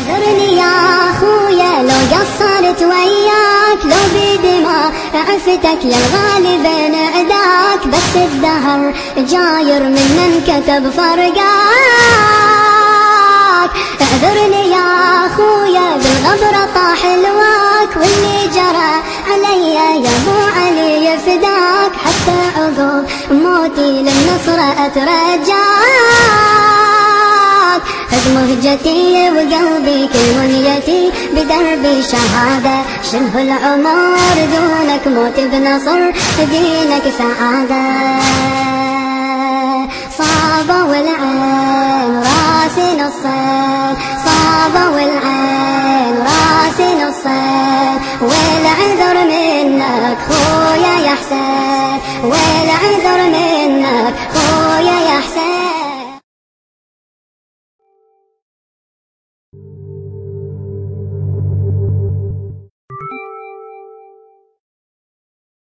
اعذرني يا خويا لو قصرت وياك، لو بدماء عفتك للغالي بين عداك، بس الدهر جاير من كتب فرقاك. اعذرني يا خويا بالغبرة طاح الواك، واللي جرى علي يا ابو علي يفداك، حتى عقب موتي للنصرة اترجاك. خذ مهجتي وقلبي كل منيتي بدرب شهادة، شبه العمر دونك موت بنصر دينك سعادة. صابوا العين راسي نصين، صابوا العين راسي نصين، والعذر منك خويا يا حسين، والعذر منك